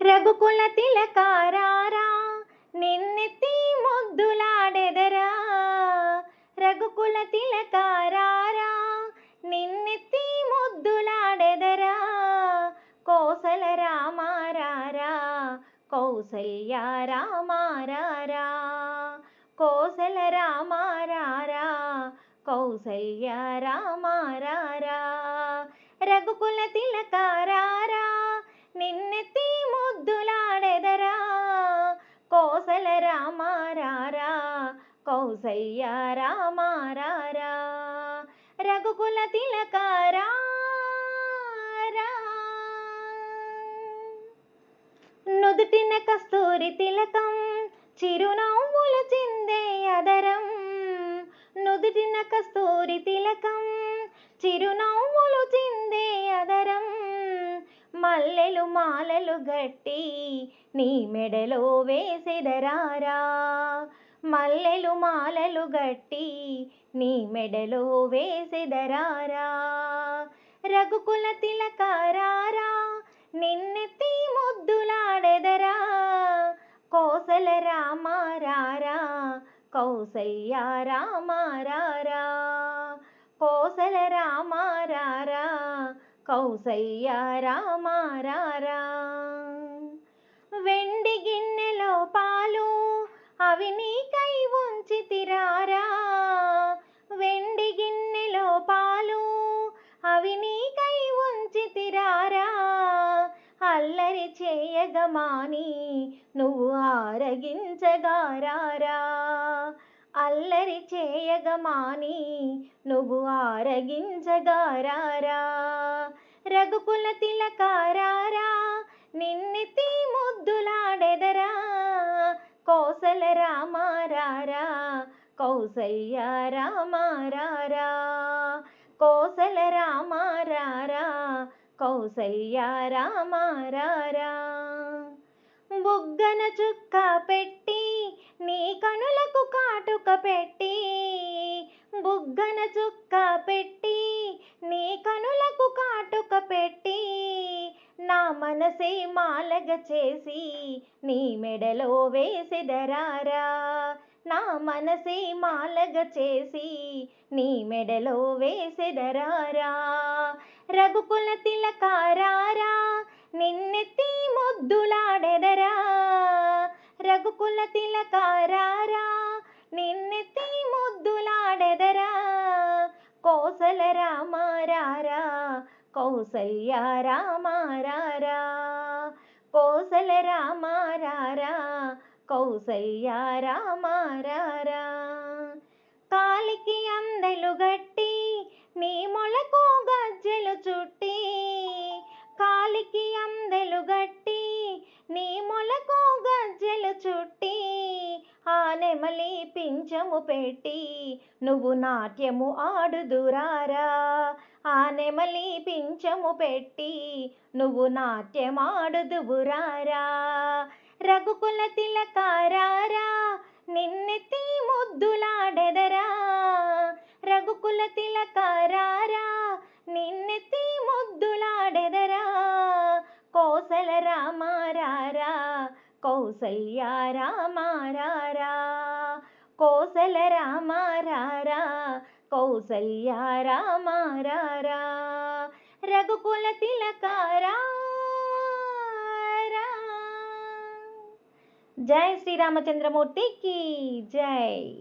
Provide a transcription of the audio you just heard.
రఘుకుల తిలకారారా నిన్నెత్తి ముద్దులాడెదరా. రఘుకుల తిలకారారా నిన్నెత్తి ముద్దులాడెదరా. కోసల రామారారా కౌసల్య రామారారా. కోసల రామారారా కౌసల్య రామారారా. రఘుకుల తిలకారారా నిన్నెత్తి ముద్దులాడెదరా. కోసల రామారారా కౌసల్య రామారారా. రఘుకుల తిలకారారా. నుదుటిన కస్తూరి తిలకం చిరునవ్వులు చిందే అదరం. నుదుటిన కస్తూరి తిలకం చిరునవ్వులు చిందే అదరం. మల్లెలు మాలలు గట్టి నీ మెడలో వేసెదరారా. మల్లెలు మాలలు గట్టి నీ మెడలో వేసెదరారా. రఘుకుల తిలకారారా నిన్నెత్తి ముద్దులాడెదరా. కోసల రామారారా కౌసల్య రామారారా. కోసల రామారారా కౌసల్య రామారారా. వెండి గిన్నెలో పాలు అవి నీకై ఉంచితిరారా. వెండి గిన్నెలో పాలు అవి నీకై ఉంచితిరారా. అల్లరి చేయగమాని నువ్వు ఆరగించగారారా. అల్లరి చేయగమాని నువ్వు ఆరగించగారారా. రఘుకుల తిలకారారా నిన్నెత్తి ముద్దులాడెదరా. కోసల రామారారా కౌసల్య రామారారా. కోసల రామారారా కౌసల్య రామారారా. బుగ్గన చుక్క పెట్టి నీ కనులకు కాటుక పెట్టి. బుగ్గన చుక్క పెట్టి నీ కనులకు కాటుక పెట్టి. నా మనసే మాలగ చేసి నీ మెడలో వేసెదరారా. నా మనసే మాలగ చేసి నీ మెడలో వేసెదరారా. రఘుకుల తిలకారారా నిన్నెత్తి ముద్దులాడెదరా. రఘుకుల తిలకారారా నిన్నెత్తి ముద్దులాడెదరా. కోసల రామారారా కౌసల్య రామారారా. కోసల రామారారా కౌసల్య రామారారా. కాలికి అందెలు గట్టి నీ మొలకు గజ్జెలు చుట్టి. కాలికి అందెలు గట్టి నీ మొలకు గజ్జెలు చుట్టి. ఆ నెమలి పింఛము పెట్టి నువ్వు నాట్యము ఆడుదురారా. ఆ నెమలి పింఛము పెట్టి నువ్వు నాట్యమాడుదువురారా. రఘుకుల తిలకారారా నిన్నెత్తి ముద్దులాడెదరా. రఘుకుల తిలకారారా నిన్నెత్తి ముద్దులాడెదరా. కోసల రామారారా కౌసల్య రామారారా. కోసల రామారారా కౌసల్య రామారారా. రఘుకుల తిలకారారా. జై శ్రీరామచంద్రమూర్తికి జై.